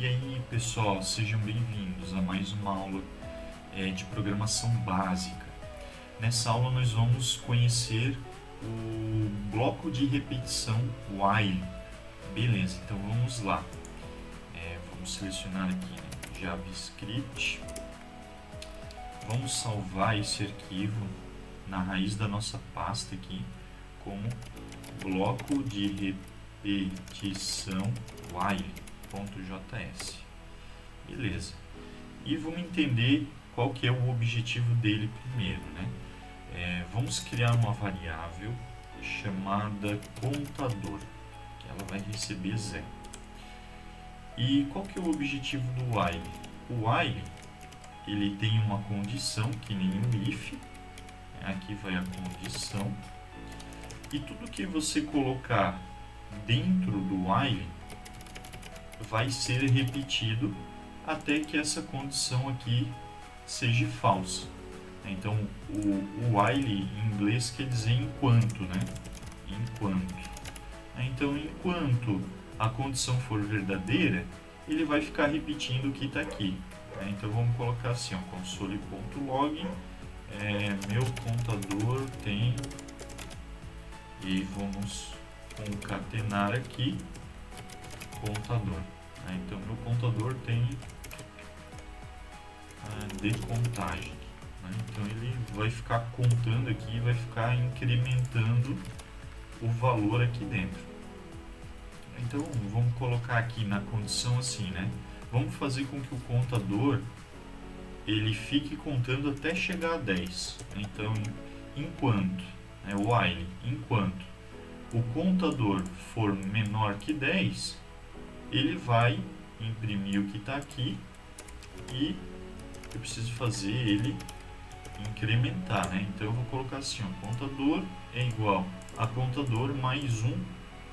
E aí, pessoal, sejam bem-vindos a mais uma aula de programação básica. Nessa aula nós vamos conhecer o bloco de repetição while. Beleza, então vamos lá. Vamos selecionar aqui, né, JavaScript. Vamos salvar esse arquivo na raiz da nossa pasta aqui como bloco de repetição while.js. Beleza. E vamos entender qual que é o objetivo dele primeiro, né? Vamos criar uma variável chamada contador, que ela vai receber 0. E qual que é o objetivo do while? O while, ele tem uma condição, que nem o if. Aqui vai a condição. E tudo que você colocar dentro do while vai ser repetido até que essa condição aqui seja falsa. Então, o while em inglês quer dizer enquanto, né? Enquanto. Então, enquanto a condição for verdadeira, ele vai ficar repetindo o que está aqui. Então, vamos colocar assim, ó, console.log, meu contador tem, e vamos concatenar aqui contador. Então, meu contador tem de contagem. Então, ele vai ficar contando aqui, vai ficar incrementando o valor aqui dentro. Então, vamos colocar aqui na condição assim, né? Vamos fazer com que o contador ele fique contando até chegar a 10. Então, enquanto, while, enquanto o contador for menor que 10, ele vai imprimir o que está aqui e eu preciso fazer ele incrementar, né? Então eu vou colocar assim, ó, contador é igual a contador mais 1,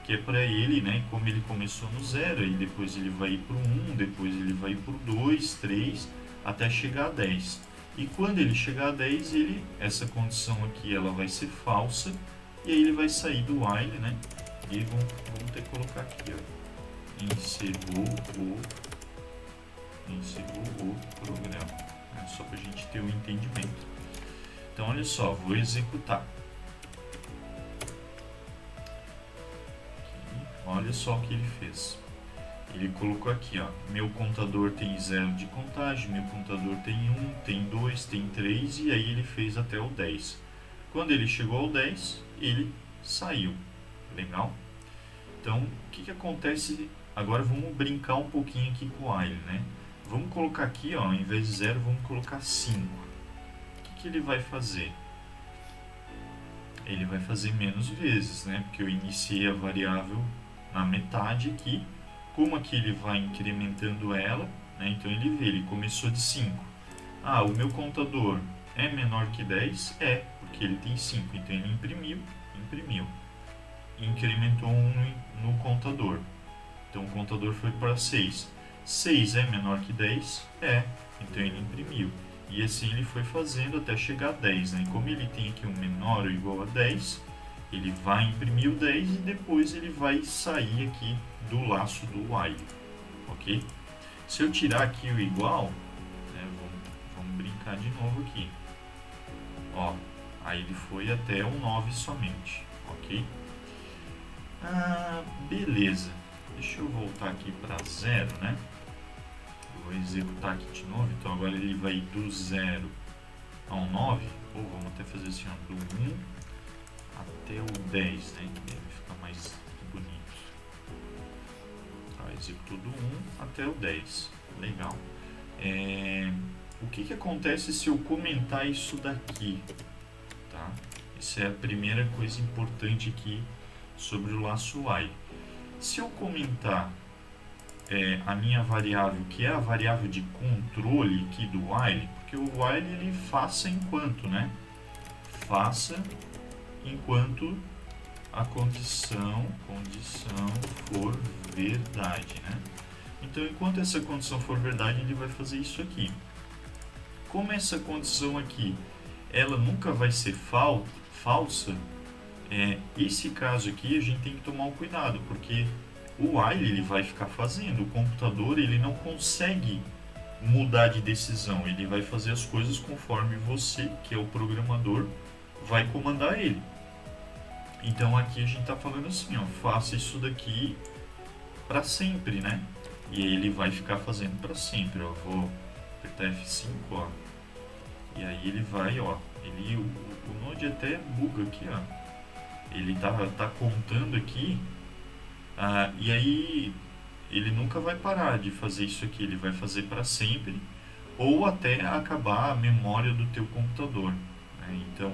que é para ele, né? Como ele começou no 0, e depois ele vai ir para o 1, depois ele vai para o 2, 3, até chegar a 10. E quando ele chegar a 10, essa condição aqui ela vai ser falsa, e aí ele vai sair do while, né? E vamos ter que colocar aqui, ó, encerrou o programa, né? Só para a gente ter um entendimento. Então, olha só, vou executar. Olha só o que ele fez. Ele colocou aqui, ó, meu contador tem 0 de contagem, meu contador tem 1, tem 2, tem 3, e aí ele fez até o 10. Quando ele chegou ao 10, ele saiu. Legal? Então, o que acontece? Agora vamos brincar um pouquinho aqui com o while, né? Vamos colocar aqui, ó, ao invés de 0, vamos colocar 5. O que ele vai fazer? Ele vai fazer menos vezes, né? Porque eu iniciei a variável na metade aqui. Como aqui ele vai incrementando ela, né? Então ele vê, ele começou de 5. Ah, o meu contador é menor que 10? É, porque ele tem 5. Então ele imprimiu. Incrementou 1 no contador. Então o contador foi para 6. 6 é menor que 10? É, então ele imprimiu. E assim ele foi fazendo até chegar a 10, né? Como ele tem aqui um menor ou igual a 10, ele vai imprimir o 10 e depois ele vai sair aqui do laço do while, ok? Se eu tirar aqui o igual, né, vamos brincar de novo aqui. Ó, aí ele foi até o 9 somente, ok? Beleza. Deixa eu voltar aqui para 0, né? Vou executar aqui de novo. Então agora ele vai do 0 ao 9. Ou vamos até fazer assim, ó, do 1 até o 10, né? Ele fica mais bonito. Tá, executou do 1 até o 10. Legal. O que acontece se eu comentar isso daqui? Tá? Essa é a primeira coisa importante aqui sobre o laço while. Se eu comentar a minha variável, que é a variável de controle aqui do while, porque o while ele faça enquanto, né? Faça enquanto a condição for verdade, né? Então, enquanto essa condição for verdade, ele vai fazer isso aqui. Como essa condição aqui, ela nunca vai ser falsa, esse caso aqui a gente tem que tomar um cuidado, porque O while ele vai ficar fazendo, o computador ele não consegue mudar de decisão, ele vai fazer as coisas conforme você, que é o programador, vai comandar ele. Então aqui a gente está falando assim, ó, faça isso daqui para sempre, né? E ele vai ficar fazendo para sempre. Eu vou apertar F5, ó, e aí ele vai, ó, o Node até buga aqui, ó. Ele tá contando aqui, e aí ele nunca vai parar de fazer isso aqui, ele vai fazer para sempre ou até acabar a memória do teu computador, né? Então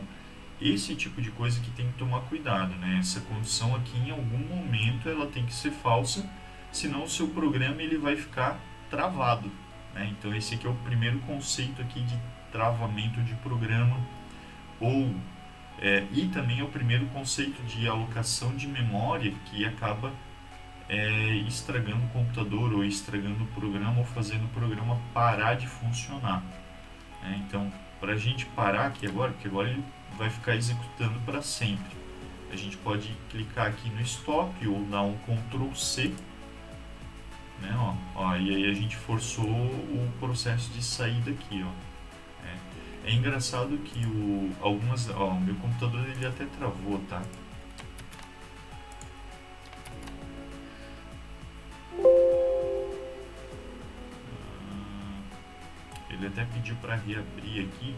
esse tipo de coisa que tem que tomar cuidado, né? Essa condição aqui em algum momento ela tem que ser falsa, senão o seu programa ele vai ficar travado, né? Então esse aqui é o primeiro conceito aqui de travamento de programa, e também é o primeiro conceito de alocação de memória que acaba estragando o computador ou estragando o programa ou fazendo o programa parar de funcionar, né? Então, para a gente parar aqui agora, porque agora ele vai ficar executando para sempre, a gente pode clicar aqui no stop ou dar um Ctrl C, né? E aí a gente forçou o processo de sair daqui, ó. É engraçado que o meu computador ele até travou, tá? Ele até pediu para reabrir aqui.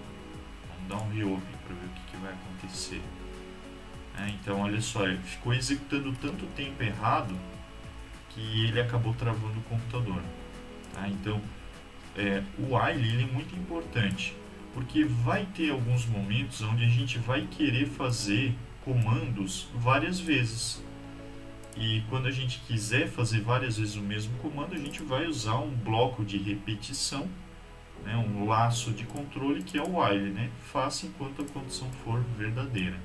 Vamos dar um reopen para ver o que vai acontecer. Então olha só, ele ficou executando tanto tempo errado que ele acabou travando o computador, tá? Então o while ele é muito importante, porque vai ter alguns momentos onde a gente vai querer fazer comandos várias vezes. E quando a gente quiser fazer várias vezes o mesmo comando, a gente vai usar um bloco de repetição, né, um laço de controle que é o while, né? Faça enquanto a condição for verdadeira.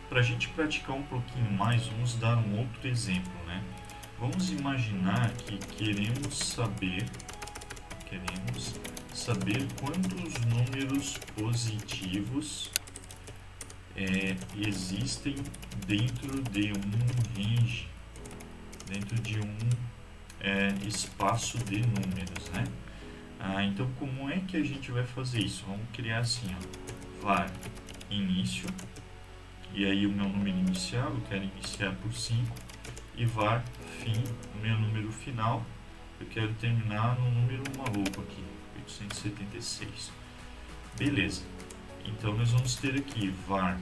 Para a gente praticar um pouquinho mais, vamos dar um outro exemplo, né? Vamos imaginar que queremos saber quantos números positivos existem dentro de um range, dentro de um espaço de números, né? Então, como é que a gente vai fazer isso? Vamos criar assim, ó, var início, e aí o meu número inicial, eu quero iniciar por 5, e var fim, o meu número final, eu quero terminar no número maluco aqui, 876. Beleza. Então nós vamos ter aqui var,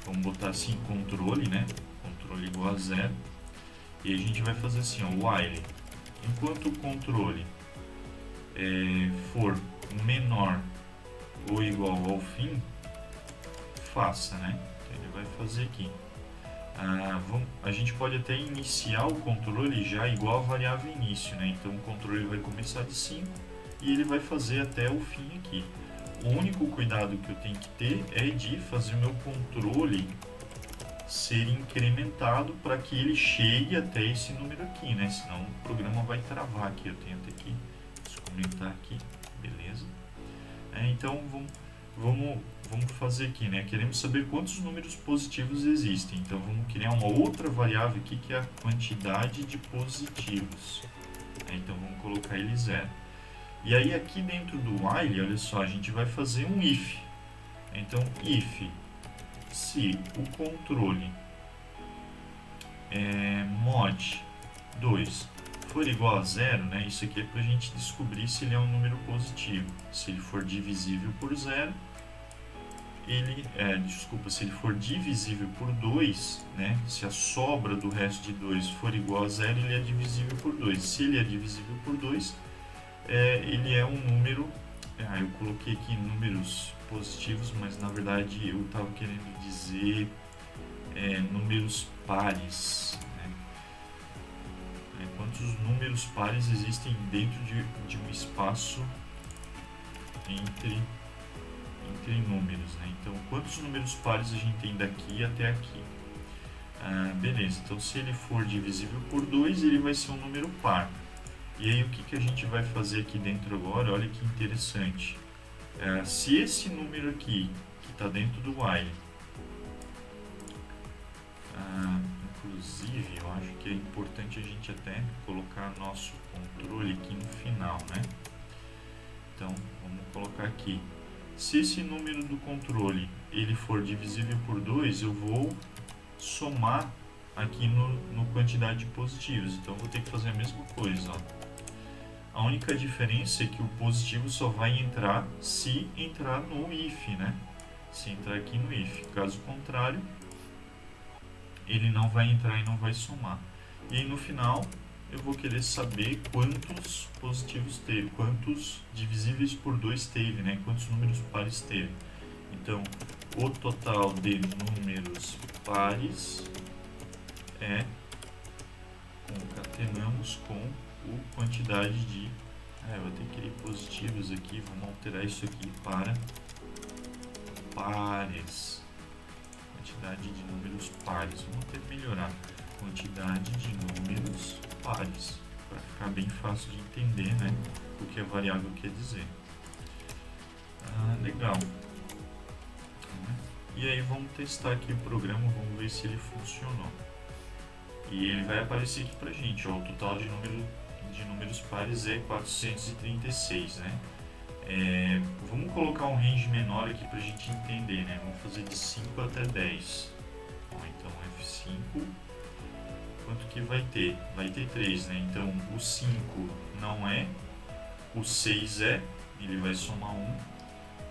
vamos botar assim, controle, né? Controle igual a 0. E a gente vai fazer assim, ó, while. Enquanto o controle for menor ou igual ao fim, faça, né? Então ele vai fazer aqui. A gente pode até iniciar o controle já igual a variável início, né? Então o controle vai começar de 5 e ele vai fazer até o fim aqui. O único cuidado que eu tenho que ter é de fazer o meu controle ser incrementado para que ele chegue até esse número aqui, né? Senão o programa vai travar aqui. Eu tenho até que comentar aqui, beleza? Então vamos fazer aqui, né? Queremos saber quantos números positivos existem. Então vamos criar uma outra variável aqui que é a quantidade de positivos. Então vamos colocar ele 0. E aí aqui dentro do while, olha só, a gente vai fazer um if. Então if, se o controle mod 2 for igual a 0, né, isso aqui é para a gente descobrir se ele é um número positivo. Se ele for divisível por 0, se ele for divisível por 2, né, se a sobra do resto de 2 for igual a 0, ele é divisível por 2. Se ele é divisível por 2, ele é um número, eu coloquei aqui números positivos, mas na verdade eu estava querendo dizer números pares, né? Quantos números pares existem dentro de um espaço entre números, né? Então quantos números pares a gente tem daqui até aqui? Beleza, então se ele for divisível por 2, ele vai ser um número par. E aí o que a gente vai fazer aqui dentro agora? Olha que interessante. Se esse número aqui, que está dentro do while, Inclusive, eu acho que é importante a gente até colocar nosso controle aqui no final, né? Então, vamos colocar aqui. Se esse número do controle ele for divisível por 2, eu vou somar aqui no quantidade de positivos. Então, eu vou ter que fazer a mesma coisa, ó. A única diferença é que o positivo só vai entrar se entrar no if, né? Se entrar aqui no if. Caso contrário, ele não vai entrar e não vai somar. E aí no final eu vou querer saber quantos positivos teve, quantos divisíveis por 2 teve, né? Quantos números pares teve. Então, o total de números pares é, concatenamos com a quantidade de... eu vou ter que ir positivos aqui, vamos alterar isso aqui para pares. Quantidade de números pares. Vamos até melhorar. Quantidade de números pares. Para ficar bem fácil de entender, né? O que a variável quer dizer. Legal. E aí vamos testar aqui o programa, vamos ver se ele funcionou. E ele vai aparecer aqui pra gente, ó, o total de números pares é 436, né? Vamos colocar um range menor aqui pra gente entender, né? Vamos fazer de 5 até 10. Ó, então F5, quanto que vai ter? Vai ter 3, né? Então o 5 não é, o 6 é, ele vai somar 1,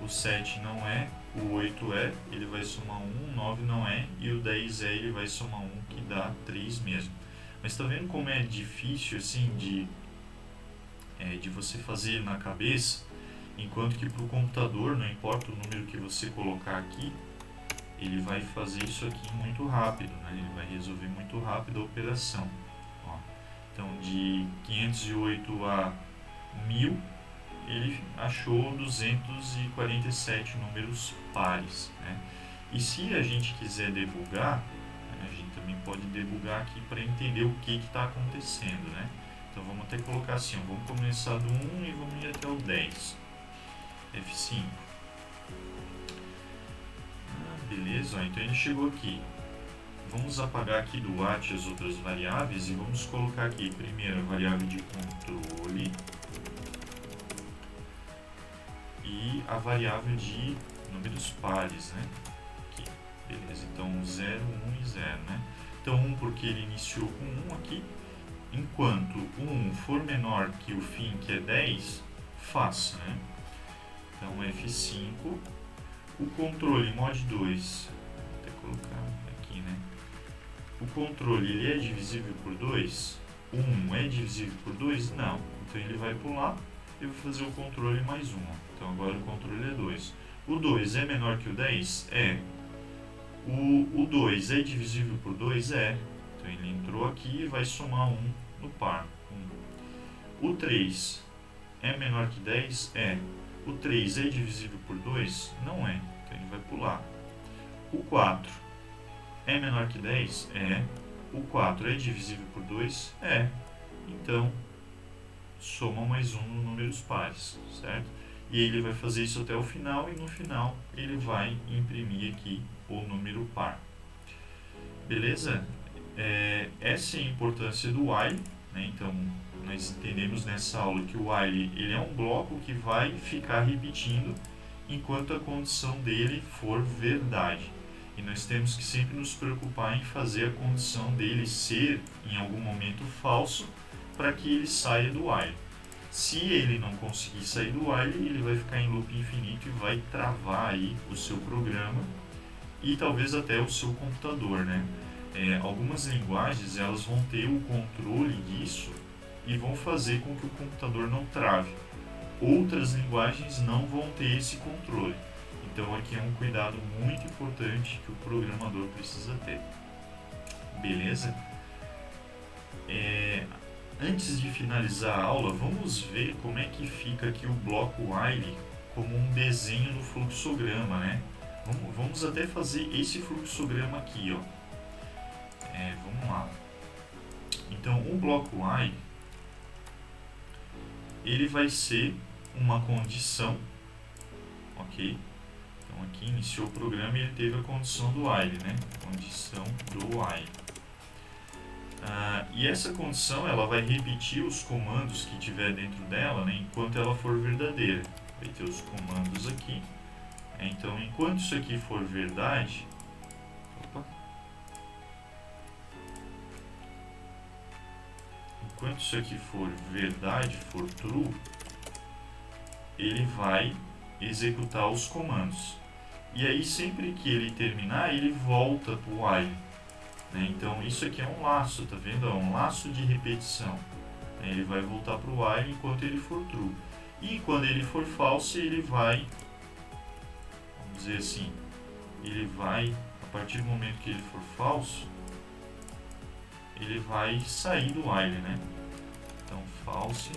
o 7 não é, o 8 é, ele vai somar 1, o 9 não é, e o 10 é, ele vai somar 1, que dá 3 mesmo. Mas tá vendo como é difícil assim de você fazer na cabeça, enquanto que para o computador, não importa o número que você colocar aqui, ele vai fazer isso aqui muito rápido, né? Ele vai resolver muito rápido a operação. Ó, então de 508 a 1000, ele achou 247 números pares, né? E se a gente quiser debugar, a gente também pode debugar aqui para entender o que está acontecendo, né? Então vamos até colocar assim, ó, vamos começar do 1 e vamos ir até o 10. F5. Beleza, ó, então ele chegou aqui. Vamos apagar aqui do at as outras variáveis e vamos colocar aqui primeiro a variável de controle e a variável de números pares, né? Aqui, beleza, então 0, 1 e 0, né? Então 1 porque ele iniciou com 1 aqui, enquanto o 1 for menor que o fim, que é 10, faça, né? Então F5, o controle mod 2, vou até colocar aqui, né? O controle ele é divisível por 2? O 1 é divisível por 2? Não. Então ele vai pular e vai fazer o controle mais 1. Então agora o controle é 2. O 2 é menor que o 10? É. O 2 é divisível por 2? É. Então ele entrou aqui e vai somar 1 no par. 1. O 3 é menor que 10? É. O 3 é divisível por 2? Não é. Então ele vai pular. O 4 é menor que 10? É. O 4 é divisível por 2? É. Então, soma mais 1 nos números pares, certo? E ele vai fazer isso até o final, e no final ele vai imprimir aqui o número par. Beleza? Essa é a importância do while, né? Então, nós entendemos nessa aula que o while ele é um bloco que vai ficar repetindo enquanto a condição dele for verdade. E nós temos que sempre nos preocupar em fazer a condição dele ser, em algum momento, falso, para que ele saia do while. Se ele não conseguir sair do while, ele vai ficar em loop infinito e vai travar aí o seu programa e talvez até o seu computador, né? Algumas linguagens elas vão ter o controle disso e vão fazer com que o computador não trave. Outras linguagens não vão ter esse controle. Então aqui é um cuidado muito importante que o programador precisa ter. Beleza? Antes de finalizar a aula, vamos ver como é que fica aqui o bloco while como um desenho no fluxograma, né? Vamos até fazer esse fluxograma aqui, ó. Vamos lá. Então, o bloco while ele vai ser uma condição, ok? Então aqui iniciou o programa e ele teve a condição do while, né? Condição do while. E essa condição ela vai repetir os comandos que tiver dentro dela, né, enquanto ela for verdadeira. Vai ter os comandos aqui. Então, enquanto isso aqui for verdade, enquanto isso aqui for verdade, for true, ele vai executar os comandos. E aí, sempre que ele terminar, ele volta para o while. Né? Então, isso aqui é um laço, tá vendo? É um laço de repetição. Ele vai voltar para o while enquanto ele for true. E quando ele for false, ele vai, vamos dizer assim, ele vai, a partir do momento que ele for falso, ele vai sair do while, né? Então, false,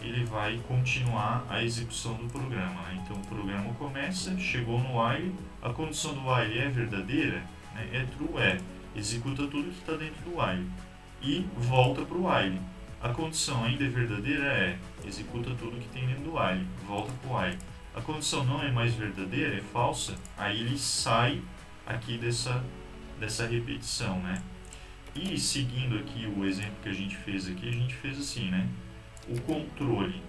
ele vai continuar a execução do programa, né? Então, o programa começa, chegou no while, a condição do while é verdadeira, né? É true, executa tudo que está dentro do while e volta para o while. A condição ainda é verdadeira, executa tudo que tem dentro do while, volta para o while. A condição não é mais verdadeira, é falsa, aí ele sai aqui dessa repetição, né? E seguindo aqui o exemplo que a gente fez aqui, a gente fez assim, né? O controle,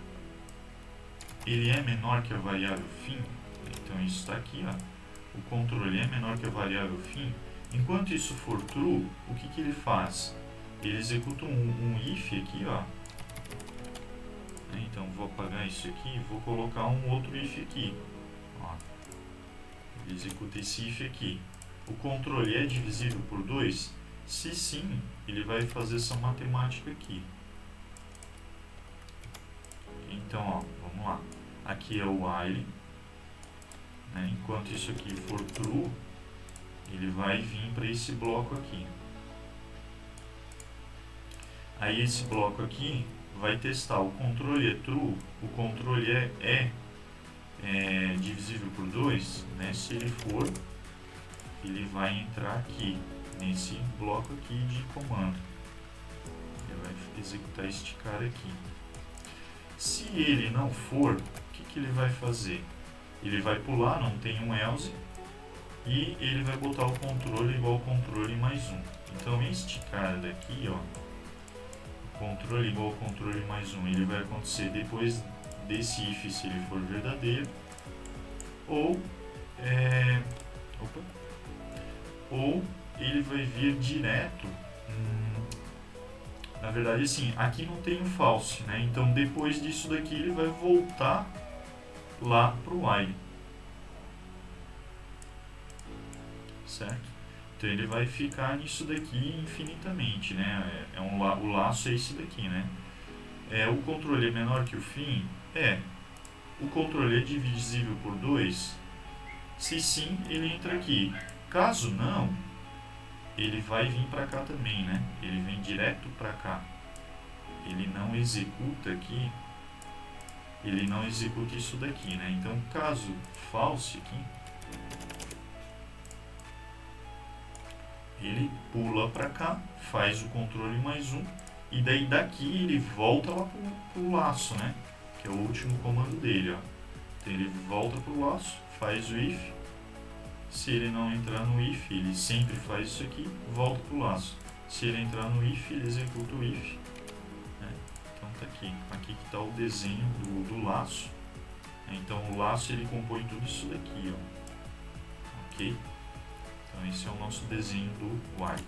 ele é menor que a variável fim, então isso está aqui, ó. O controle é menor que a variável fim. Enquanto isso for true, o que ele faz? Ele executa um if aqui, ó. Então vou apagar isso aqui e vou colocar um outro if aqui. Ó. Ele executa esse if aqui. O controle é divisível por 2? Se sim, ele vai fazer essa matemática aqui. Então, ó, vamos lá. Aqui é o while, né? Enquanto isso aqui for true, ele vai vir para esse bloco aqui. Aí esse bloco aqui vai testar o controle é true, o controle é divisível por 2, né? Se ele for, ele vai entrar aqui, nesse bloco aqui de comando. Ele vai executar este cara aqui. Se ele não for, o que ele vai fazer? Ele vai pular, não tem um else, e ele vai botar o controle igual controle mais 1. Então este cara daqui, ó, controle igual controle mais 1, ele vai acontecer depois desse if se ele for verdadeiro, ou ele vai vir direto, na verdade assim, aqui não tem o false, né? Então depois disso daqui ele vai voltar lá para o while, certo? Então ele vai ficar nisso daqui infinitamente, né? O laço é esse daqui, né? O controle é menor que o fim? O controle é divisível por 2? Se sim, ele entra aqui. Caso não, ele vai vir para cá também, né? Ele vem direto para cá. Ele não executa aqui. Ele não executa isso daqui, né? Então, caso false aqui, ele pula para cá, faz o controle mais 1, e daí daqui ele volta lá pro laço, né? Que é o último comando dele, ó. Então ele volta pro laço, faz o if. Se ele não entrar no if, ele sempre faz isso aqui, volta pro laço. Se ele entrar no if, ele executa o if. Né? Então tá aqui. Aqui que está o desenho do laço. Então o laço ele compõe tudo isso daqui, ó. Ok? Então esse é o nosso desenho do while.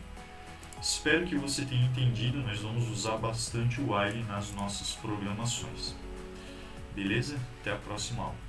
Espero que você tenha entendido, nós vamos usar bastante o while nas nossas programações. Beleza? Até a próxima aula.